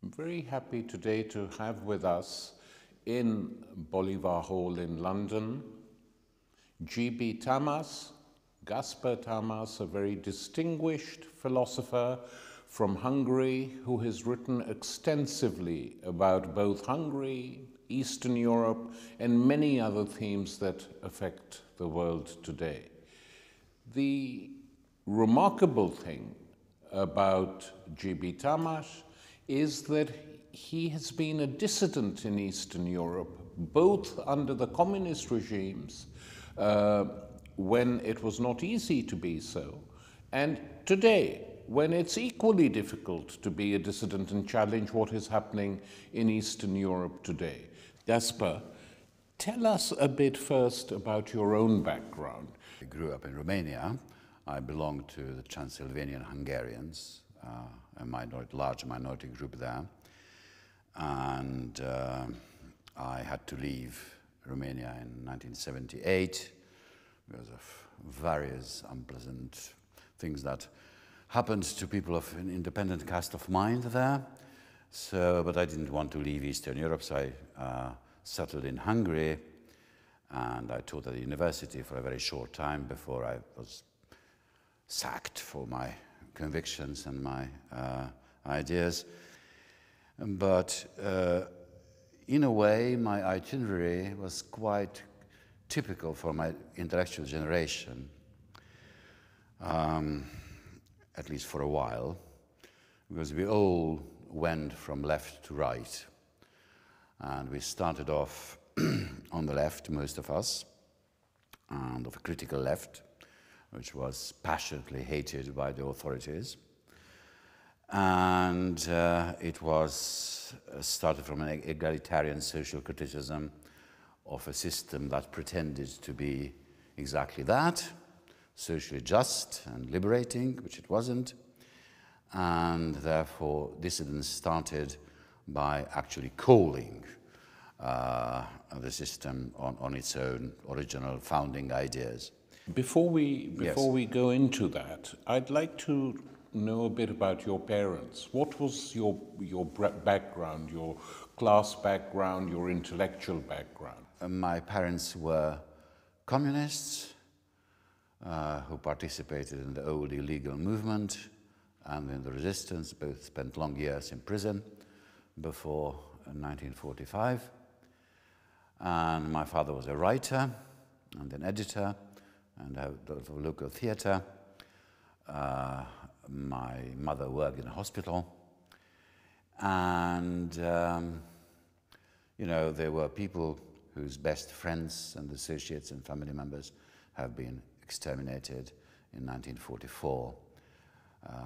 I'm very happy today to have with us in Bolivar Hall in London, G.B. Tamas, Gaspar Tamas, a very distinguished philosopher from Hungary who has written extensively about both Hungary, Eastern Europe, and many other themes that affect the world today. The remarkable thing about G.B. Tamas is that he has been a dissident in Eastern Europe, both under the communist regimes, when it was not easy to be so, and today, when it's equally difficult to be a dissident and challenge what is happening in Eastern Europe today. Gaspar, tell us a bit first about your own background. I grew up in Romania. I belonged to the Transylvanian Hungarians, a large minority group there. And I had to leave Romania in 1978 because of various unpleasant things that happened to people of an independent cast of mind there. But I didn't want to leave Eastern Europe, so I settled in Hungary, and I taught at the university for a very short time before I was sacked for my convictions and my ideas. But in a way, my itinerary was quite typical for my intellectual generation, at least for a while, because we all went from left to right. And we started off on the left, most of us, and of a critical left, which was passionately hated by the authorities. And it was started from an egalitarian social criticism of a system that pretended to be exactly that, socially just and liberating, which it wasn't. And therefore, dissidents started by actually calling the system on its own original founding ideas. Before we go into that, I'd like to know a bit about your parents. What was your background, your class background, your intellectual background? My parents were communists who participated in the old illegal movement and in the resistance. Both spent long years in prison before 1945. And my father was a writer and an editor and of a local theatre. My mother worked in a hospital. And, there were people whose best friends and associates and family members have been exterminated in 1944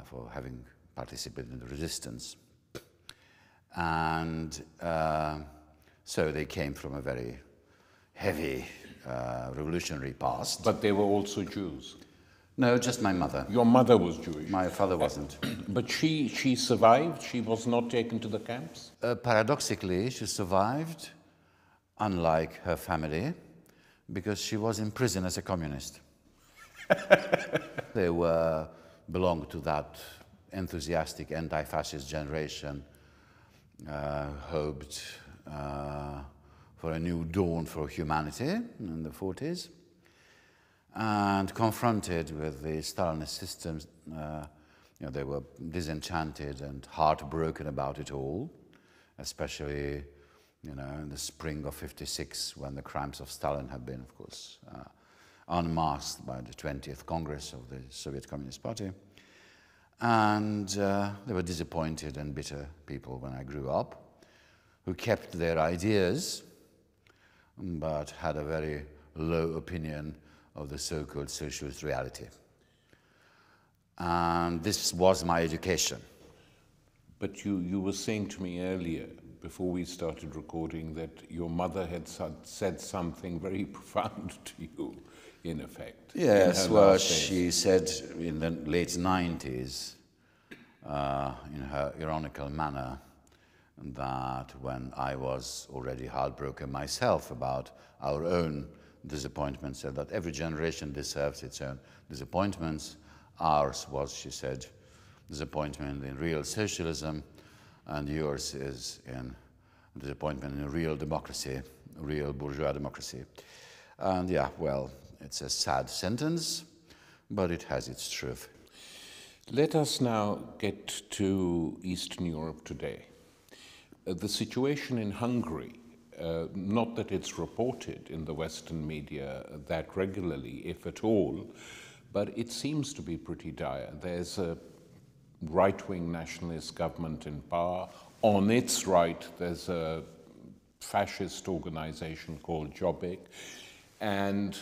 for having participated in the resistance. And so they came from a very heavy revolutionary past. But they were also Jews? No, just my mother. Your mother was Jewish? My father wasn't. But she survived? She was not taken to the camps? Paradoxically, she survived, unlike her family, because she was in prison as a communist. They belonged to that enthusiastic anti-fascist generation, hoped for a new dawn for humanity in the 40s, and confronted with the Stalinist systems, they were disenchanted and heartbroken about it all, especially, in the spring of '56, when the crimes of Stalin had been, of course, unmasked by the 20th Congress of the Soviet Communist Party. And they were disappointed and bitter people when I grew up, who kept their ideas, but had a very low opinion of the so-called socialist reality. And this was my education. But you were saying to me earlier, before we started recording, that your mother had said something very profound to you, in effect. Yes, well, she said in the late 90s, in her ironical manner, that when I was already heartbroken myself about our own disappointments, said that every generation deserves its own disappointments. Ours was, she said, disappointment in real socialism, and yours is in disappointment in real democracy, real bourgeois democracy. And yeah, well, it's a sad sentence, but it has its truth. Let us now get to Eastern Europe today. The situation in Hungary, not that it's reported in the Western media that regularly, if at all, but it seems to be pretty dire. There's a right-wing nationalist government in power. On its right, there's a fascist organization called Jobbik, and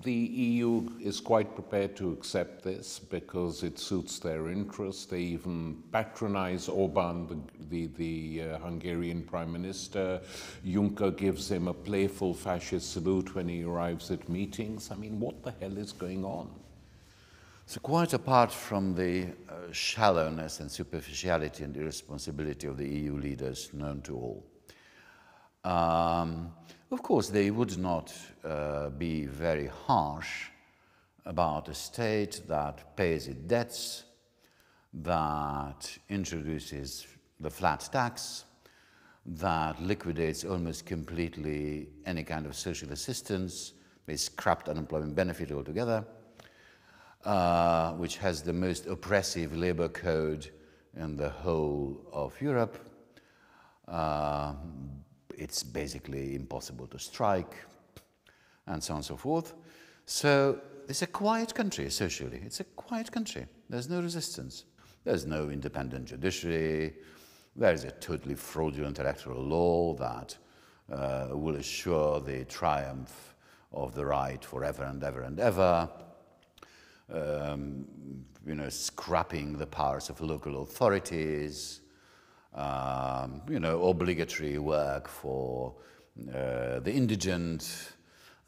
the EU is quite prepared to accept this because it suits their interests. They even patronize Orbán, the Hungarian Prime Minister. Juncker gives him a playful fascist salute when he arrives at meetings. I mean, what the hell is going on? So quite apart from the shallowness and superficiality and irresponsibility of the EU leaders known to all, of course, they would not be very harsh about a state that pays its debts, that introduces the flat tax, that liquidates almost completely any kind of social assistance, they scrapped unemployment benefit altogether, which has the most oppressive labor code in the whole of Europe. It's basically impossible to strike, and so on and so forth. So it's a quiet country socially. It's a quiet country. There's no resistance. There's no independent judiciary. There's a totally fraudulent electoral law that will assure the triumph of the right forever and ever and ever. Scrapping the powers of local authorities. Obligatory work for the indigent,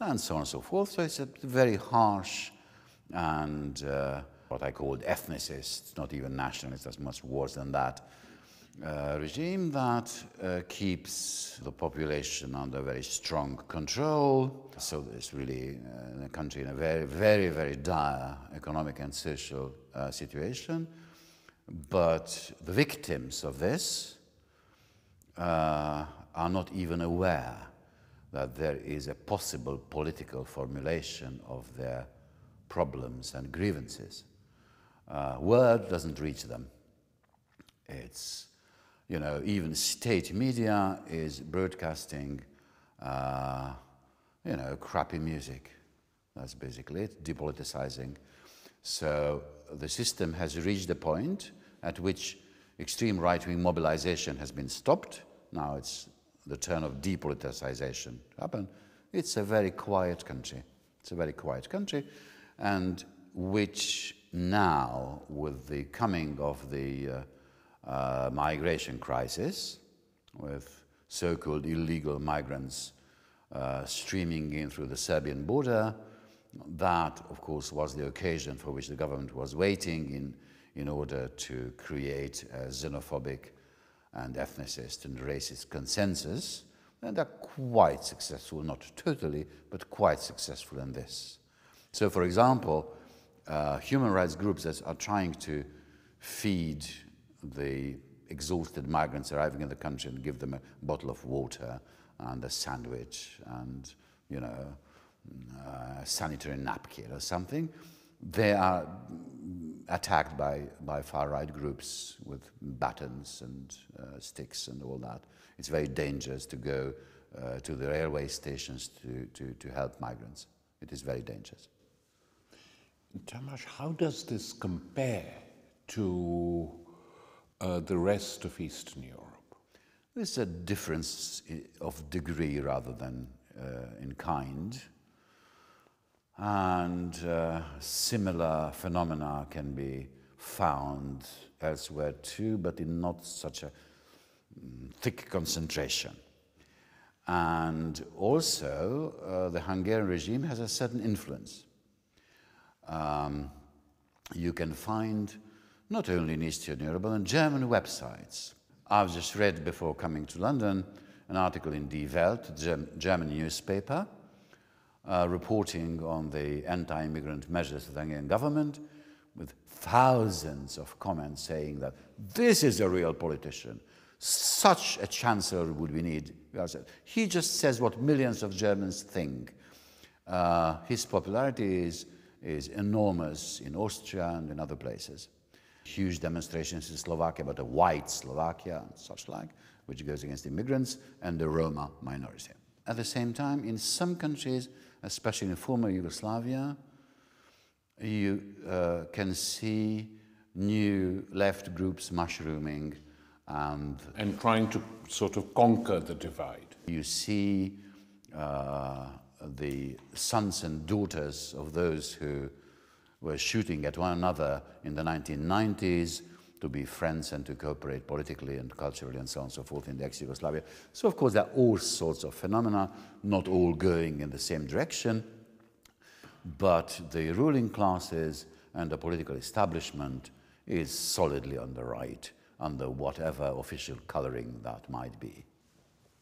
and so on and so forth. So it's a very harsh and what I called ethnicist, not even nationalist, that's much worse than that, regime that keeps the population under very strong control. So it's really a country in a very, very, very dire economic and social situation. But the victims of this are not even aware that there is a possible political formulation of their problems and grievances. Word doesn't reach them. It's, even state media is broadcasting, crappy music. That's basically it, depoliticizing. So the system has reached a point at which extreme right-wing mobilization has been stopped. Now it's the turn of depoliticization to happen. It's a very quiet country. It's a very quiet country, and which now, with the coming of the migration crisis, with so-called illegal migrants streaming in through the Serbian border, that, of course, was the occasion for which the government was waiting in order to create a xenophobic and ethnicist and racist consensus. And they're quite successful, not totally, but quite successful in this. So, for example, human rights groups that are trying to feed the exhausted migrants arriving in the country and give them a bottle of water and a sandwich and, a sanitary napkin or something, they are attacked by far-right groups with batons and sticks and all that. It's very dangerous to go to the railway stations to help migrants. It is very dangerous. Tamás, how does this compare to the rest of Eastern Europe? There's a difference of degree rather than in kind. And similar phenomena can be found elsewhere too, but in not such a thick concentration. And also, the Hungarian regime has a certain influence. You can find, not only in Eastern Europe, but on German websites. I've just read, before coming to London, an article in Die Welt, a German newspaper, reporting on the anti-immigrant measures of the Hungarian government, with thousands of comments saying that this is a real politician, Such a chancellor would we need. He just says what millions of Germans think. His popularity is enormous in Austria and in other places. Huge demonstrations in Slovakia about a white Slovakia and such like, which goes against immigrants and the Roma minority. At the same time, in some countries, especially in former Yugoslavia, you can see new left groups mushrooming and trying to sort of conquer the divide. You see the sons and daughters of those who were shooting at one another in the 1990s to be friends and to cooperate politically and culturally and so on and so forth in the ex-Yugoslavia. So of course there are all sorts of phenomena, not all going in the same direction, but the ruling classes and the political establishment is solidly on the right, under whatever official coloring that might be.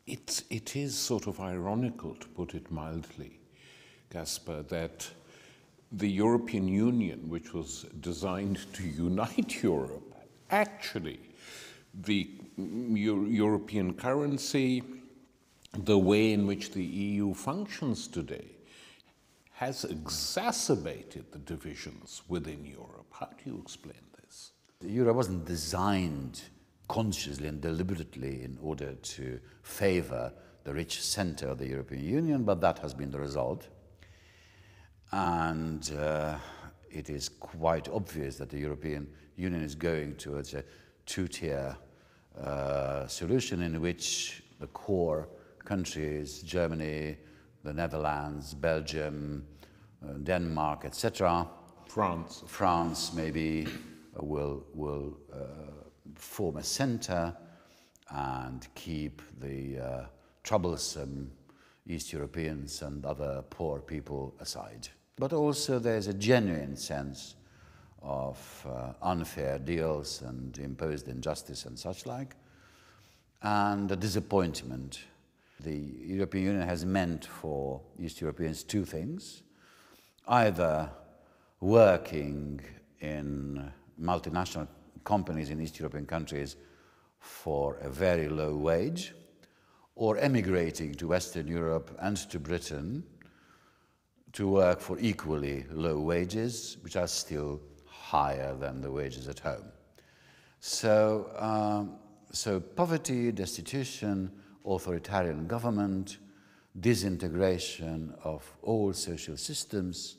It is sort of ironical, to put it mildly, Gaspar, that the European Union, which was designed to unite Europe, actually, the European currency, the way in which the EU functions today, has exacerbated the divisions within Europe. How do you explain this? Europe wasn't designed consciously and deliberately in order to favor the rich center of the European Union, but that has been the result. And it is quite obvious that the European Union is going towards a two-tier solution in which the core countries, Germany, the Netherlands, Belgium, Denmark, etc., France maybe will form a center and keep the troublesome East Europeans and other poor people aside. But also there's a genuine sense of unfair deals and imposed injustice and such like, and a disappointment. The European Union has meant for East Europeans two things: either working in multinational companies in East European countries for a very low wage, or emigrating to Western Europe and to Britain to work for equally low wages, which are still higher than the wages at home. So poverty, destitution, authoritarian government, disintegration of all social systems,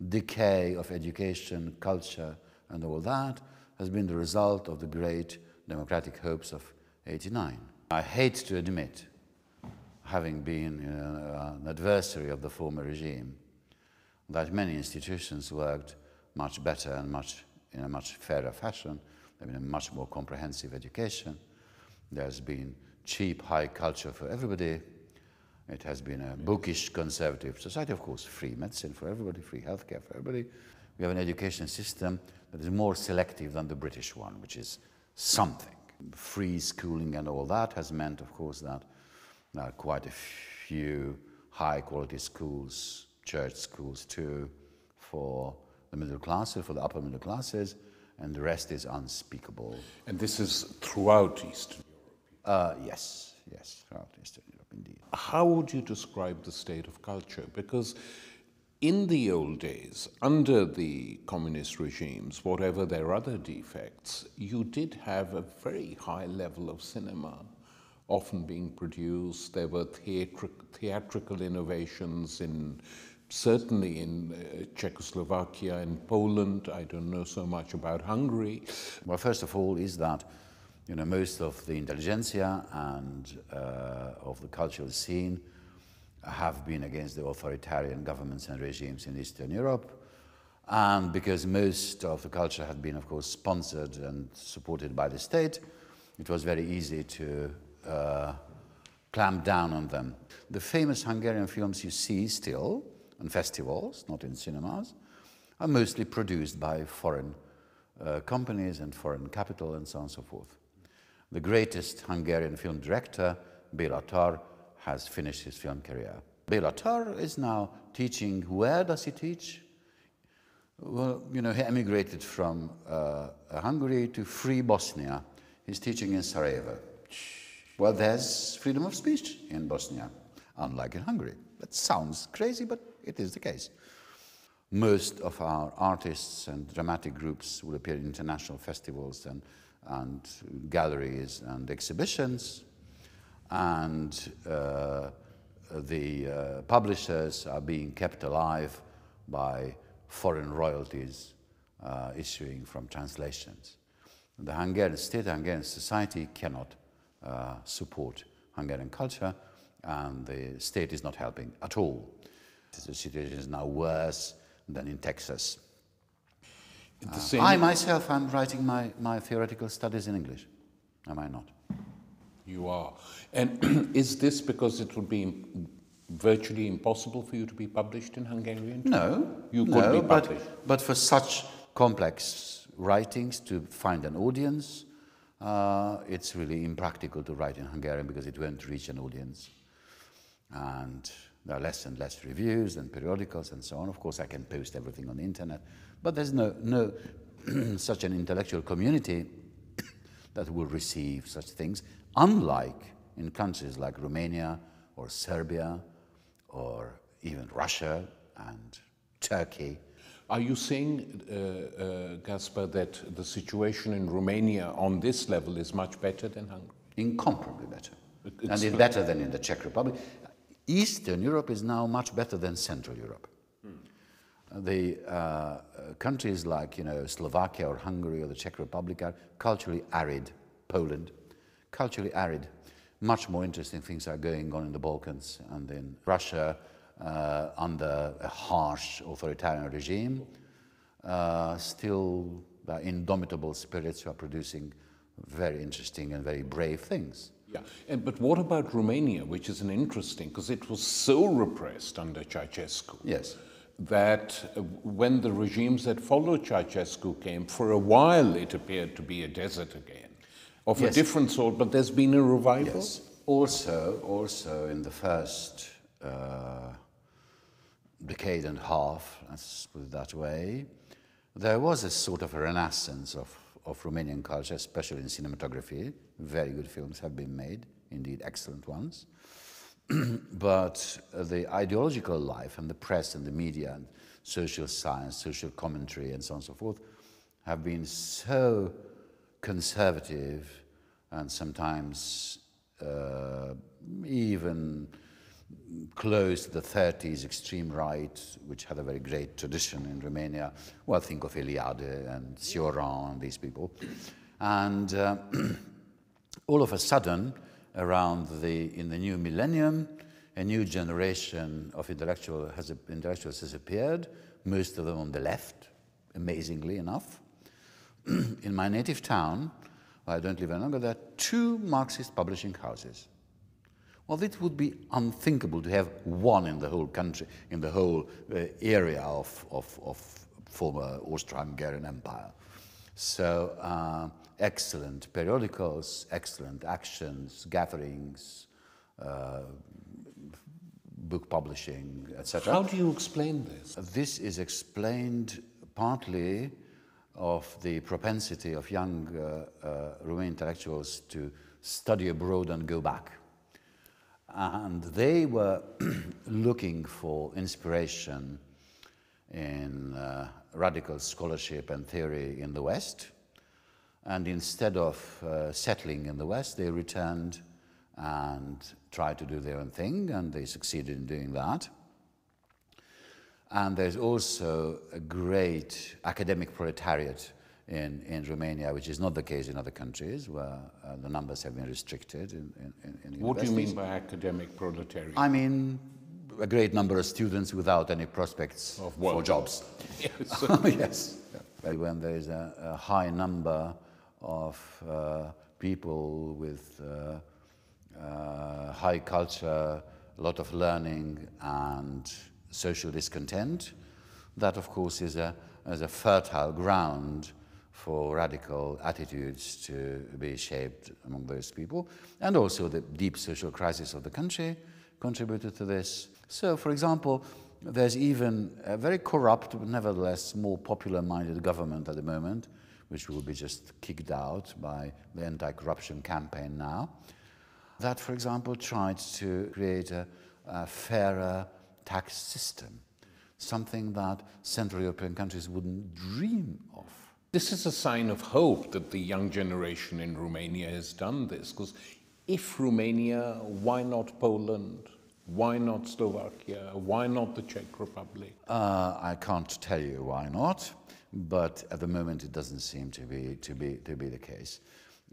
decay of education, culture, and all that has been the result of the great democratic hopes of '89. I hate to admit, having been an adversary of the former regime, that many institutions worked much better and in a much fairer fashion. There's been a much more comprehensive education. There's been cheap, high culture for everybody. It has been a bookish, conservative society, of course, free medicine for everybody, free healthcare for everybody. We have an education system that is more selective than the British one, which is something. Free schooling and all that has meant, of course, that there are quite a few high-quality schools, church schools too, for the middle classes, for the upper middle classes, and the rest is unspeakable. And this is throughout Eastern Europe? Yes, throughout Eastern Europe, indeed. How would you describe the state of culture? Because in the old days, under the communist regimes, whatever their other defects, you did have a very high level of cinema often being produced. There were theatrical innovations certainly in Czechoslovakia and Poland. I don't know so much about Hungary. Well, first of all is that most of the intelligentsia and of the cultural scene have been against the authoritarian governments and regimes in Eastern Europe, and because most of the culture had been, of course, sponsored and supported by the state, it was very easy to clamp down on them. The famous Hungarian films you see still on festivals, not in cinemas, are mostly produced by foreign companies and foreign capital and so on and so forth. The greatest Hungarian film director, Béla Tar, has finished his film career. Béla Tar is now teaching. Where does he teach? Well, he emigrated from Hungary to free Bosnia. He's teaching in Sarajevo. Well, there's freedom of speech in Bosnia, unlike in Hungary. That sounds crazy, but it is the case. Most of our artists and dramatic groups will appear in international festivals and galleries and exhibitions, and the publishers are being kept alive by foreign royalties issuing from translations. The Hungarian state, the Hungarian society cannot support Hungarian culture, and the state is not helping at all. The situation is now worse than in Texas. I myself am writing my theoretical studies in English, am I not? You are. And is this because it would be virtually impossible for you to be published in Hungarian? No. You could be published. But for such complex writings to find an audience, it's really impractical to write in Hungarian because it won't reach an audience. And there are less and less reviews and periodicals and so on. Of course, I can post everything on the internet, but there's no such an intellectual community that will receive such things, unlike in countries like Romania or Serbia or even Russia and Turkey. Are you saying, Gaspar, that the situation in Romania on this level is much better than Hungary? Incomparably better. And better than in the Czech Republic. Eastern Europe is now much better than Central Europe. The countries like Slovakia or Hungary or the Czech Republic are culturally arid. Poland, culturally arid. Much more interesting things are going on in the Balkans and in Russia under a harsh authoritarian regime. Still, the indomitable spirits who are producing very interesting and very brave things. Yeah, but what about Romania, which is an interesting, because it was so repressed under Ceausescu. Yes. That when the regimes that followed Ceausescu came, for a while it appeared to be a desert again, of a different sort, but there's been a revival? Yes. Also in the first decade and a half, let's put it that way, there was a sort of a renaissance of Romanian culture, especially in cinematography. Very good films have been made, indeed excellent ones. But the ideological life and the press and the media and social science, social commentary and so on and so forth have been so conservative and sometimes even close to the 30s extreme right, which had a very great tradition in Romania. Well, think of Eliade and Cioran and these people. And all of a sudden, in the new millennium, a new generation of intellectuals has appeared, most of them on the left, amazingly enough. In my native town, where I don't live any longer, there are 2 Marxist publishing houses. Well, it would be unthinkable to have one in the whole country, in the whole area of former Austro-Hungarian Empire. So excellent periodicals, excellent actions, gatherings, book publishing, etc. How do you explain this? This is explained partly of the propensity of young Romanian intellectuals to study abroad and go back. And they were looking for inspiration in radical scholarship and theory in the West. And instead of settling in the West, they returned and tried to do their own thing, and they succeeded in doing that. And there's also a great academic proletariat in Romania, which is not the case in other countries, where the numbers have been restricted in What do you mean by academic proletariat? I mean a great number of students without any prospects for jobs. Yes. Yes. When there is a high number of people with high culture, a lot of learning and social discontent, that of course is a fertile ground for radical attitudes to be shaped among those people. And also the deep social crisis of the country contributed to this. So, for example, there's even a very corrupt, but nevertheless more popular-minded government at the moment, which will be just kicked out by the anti-corruption campaign now, that, for example, tried to create a fairer tax system, something that Central European countries wouldn't dream of. This is a sign of hope that the young generation in Romania has done this, because if Romania, why not Poland? Why not Slovakia? Why not the Czech Republic? I can't tell you why not, but at the moment it doesn't seem to be the case.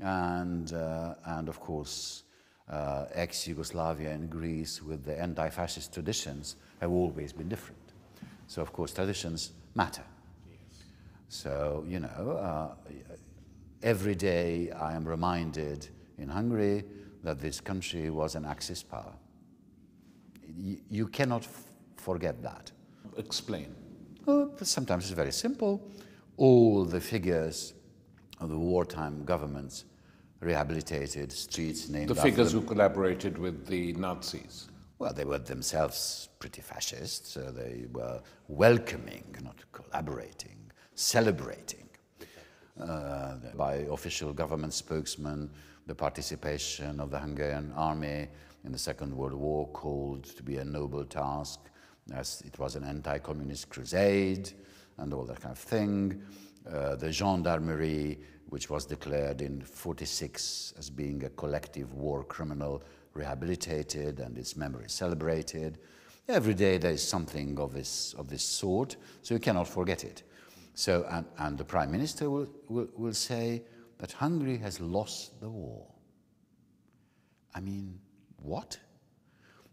And of course, ex-Yugoslavia and Greece, with the anti-fascist traditions, have always been different. So of course traditions matter. Yes. So, you know, every day I am reminded in Hungary that this country was an Axis power. You cannot forget that. Explain. Sometimes it's very simple. All the figures of the wartime governments rehabilitated, streets named after them. The figures who collaborated with the Nazis. Well, they were themselves pretty fascist, so they were welcoming, not collaborating, celebrating by official government spokesmen the participation of the Hungarian army in the Second World War, called to be a noble task, as it was an anti-communist crusade and all that kind of thing. The gendarmerie, which was declared in '46 as being a collective war criminal, rehabilitated and its memory celebrated. Every day there is something of this sort, so you cannot forget it. So, and the Prime Minister will say that Hungary has lost the war. I mean, what?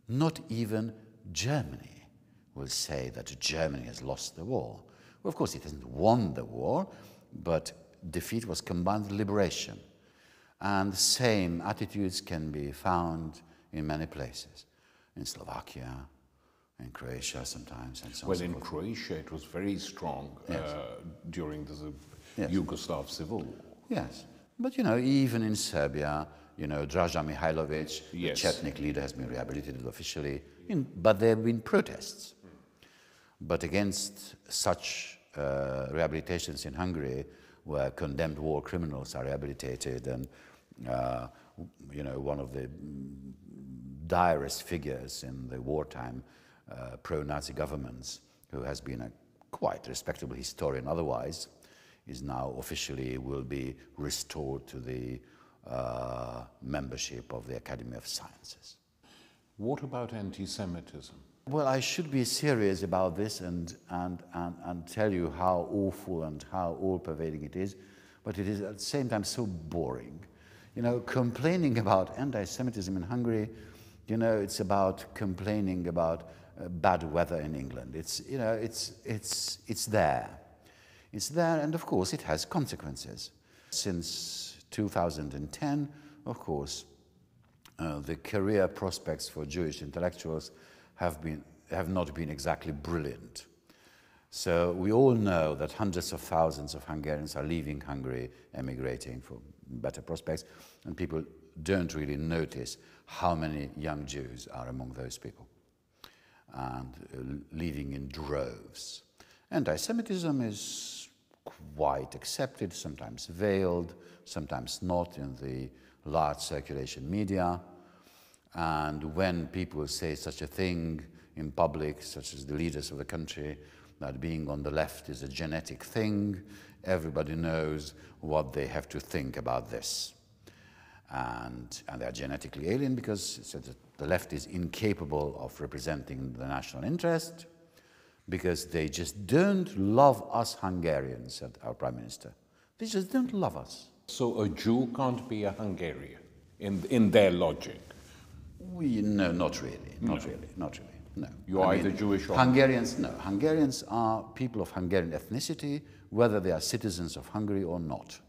Not even Germany will say that Germany has lost the war. Well, of course, it hasn't won the war, but defeat was combined with liberation. And the same attitudes can be found in many places, in Slovakia, in Croatia sometimes, and so on. Well, in Croatia it was very strong during the Yugoslav Civil War. Yes, but you know, even in Serbia, you know, Draža Mihailović, the Chetnik leader, has been rehabilitated officially, but there have been protests. But against such rehabilitations in Hungary, where condemned war criminals are rehabilitated, and you know, one of the direst figures in the wartime pro-Nazi governments, who has been a quite respectable historian otherwise, is now officially will be restored to the membership of the Academy of Sciences. What about anti-Semitism? Well, I should be serious about this and tell you how awful and how all-pervading it is, but it is at the same time so boring. You know, complaining about anti-Semitism in Hungary, you know, it's about complaining about bad weather in England. It's, you know, it's there. It's there, and of course it has consequences. Since 2010, of course, the career prospects for Jewish intellectuals have not been exactly brilliant. So we all know that hundreds of thousands of Hungarians are leaving Hungary, emigrating for better prospects, and people don't really notice how many young Jews are among those people, and leaving in droves. Anti-Semitism is quite accepted, sometimes veiled, sometimes not in the large circulation media. And when people say such a thing in public, such as the leaders of the country, that being on the left is a genetic thing, everybody knows what they have to think about this. And they are genetically alien because the left is incapable of representing the national interest, because they just don't love us Hungarians, said our Prime Minister. They just don't love us. So a Jew can't be a Hungarian in their logic? No, not really, not really. No. You're either Jewish or Hungarians. No, Hungarians are people of Hungarian ethnicity, whether they are citizens of Hungary or not.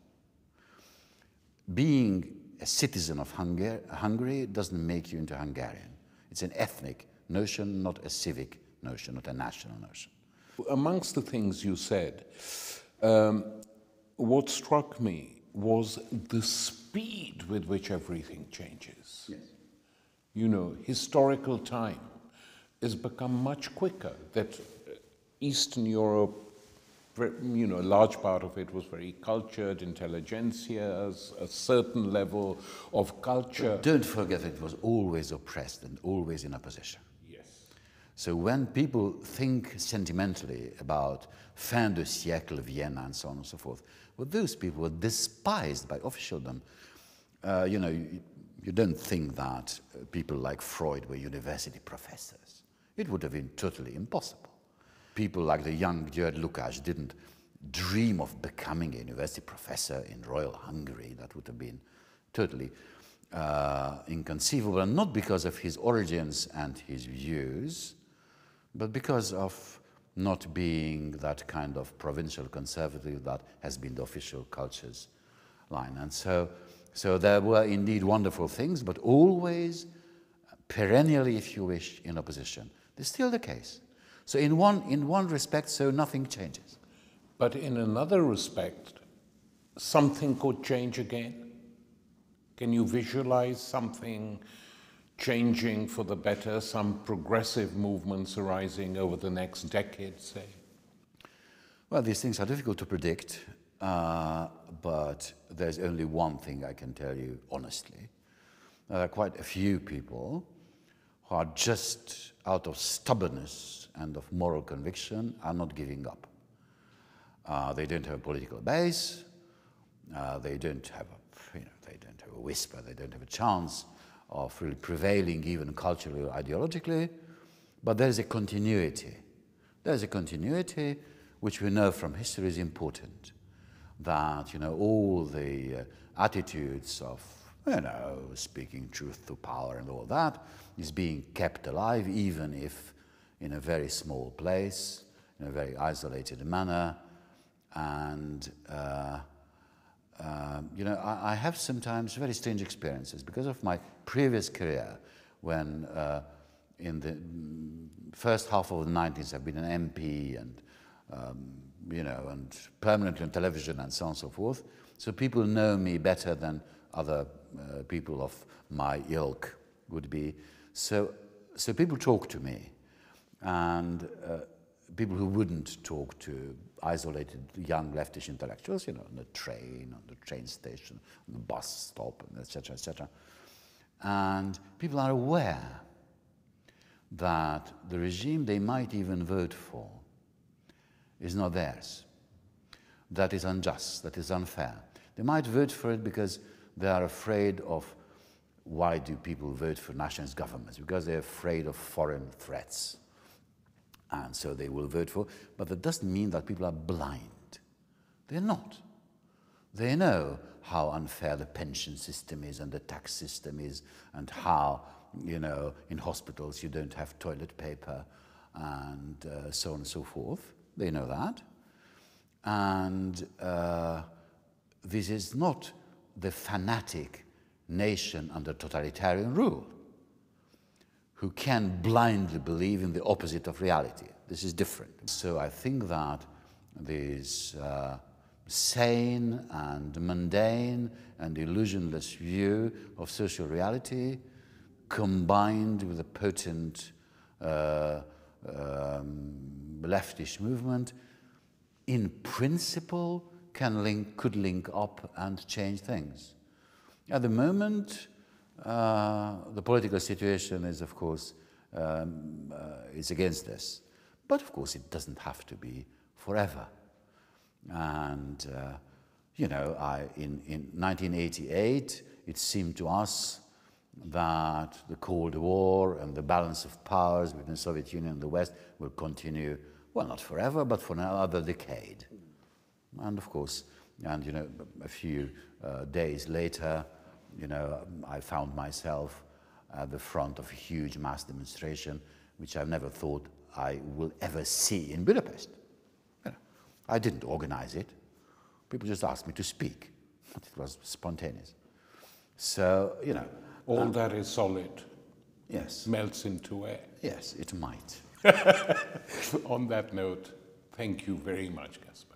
Being a citizen of Hungary doesn't make you into Hungarian. It's an ethnic notion, not a civic notion, not a national notion. Amongst the things you said, what struck me was the speed with which everything changes. Yes. You know, historical time has become much quicker, that Eastern Europe you know, a large part of it was very cultured, intelligentsia, a certain level of culture. But don't forget it was always oppressed and always in opposition. Yes. So when people think sentimentally about fin de siècle Vienna and so on and so forth, well, those people were despised by officialdom. You know, you don't think that people like Freud were university professors. It would have been totally impossible. People like the young György Lukács didn't dream of becoming a university professor in Royal Hungary. That would have been totally inconceivable, and not because of his origins and his views, but because of not being that kind of provincial conservative that has been the official culture's line. And so there were indeed wonderful things, but always, perennially, if you wish, in opposition. It's still the case. So in one respect, so nothing changes. But in another respect, something could change again. Can you visualize something changing for the better, some progressive movements arising over the next decade, say? Well, these things are difficult to predict, but there's only one thing I can tell you honestly. There are quite a few people who are just out of stubbornness and of moral conviction are not giving up. They don't have a political base, they don't have a whisper, they don't have a chance of really prevailing even culturally or ideologically, but there is a continuity. There is a continuity which we know from history is important, that, you know, all the attitudes of, you know, speaking truth to power and all that is being kept alive, even if in a very small place, in a very isolated manner. And, you know, I have sometimes very strange experiences because of my previous career when in the first half of the 90s I've been an MP and, you know, and permanently on television and so on and so forth. So people know me better than other people of my ilk would be. So people talk to me, and people who wouldn't talk to isolated young leftish intellectuals, you know, on the train station, on the bus stop, etc., etc. And people are aware that the regime they might even vote for is not theirs, that is unjust, that is unfair. They might vote for it because they are afraid of, why do people vote for nationalist governments? Because they're afraid of foreign threats. And so they will vote for, but that doesn't mean that people are blind. They're not. They know how unfair the pension system is and the tax system is, and how, you know, in hospitals you don't have toilet paper and so on and so forth. They know that. And this is not the fanatic nation under totalitarian rule who can blindly believe in the opposite of reality. This is different. So I think that this sane and mundane and illusionless view of social reality, combined with a potent leftish movement, in principle could link up and change things. At the moment, the political situation is, of course, is against this. But, of course, it doesn't have to be forever. And, you know, in 1988, it seemed to us that the Cold War and the balance of powers between the Soviet Union and the West will continue, well, not forever, but for another decade. And, of course, and, you know, a few days later, you know, I found myself at the front of a huge mass demonstration, which I've never thought I will ever see in Budapest. You know, I didn't organize it. People just asked me to speak. It was spontaneous. So, you know. All that is solid. Yes. Melts into air. Yes, it might. On that note, thank you very much, Gaspar.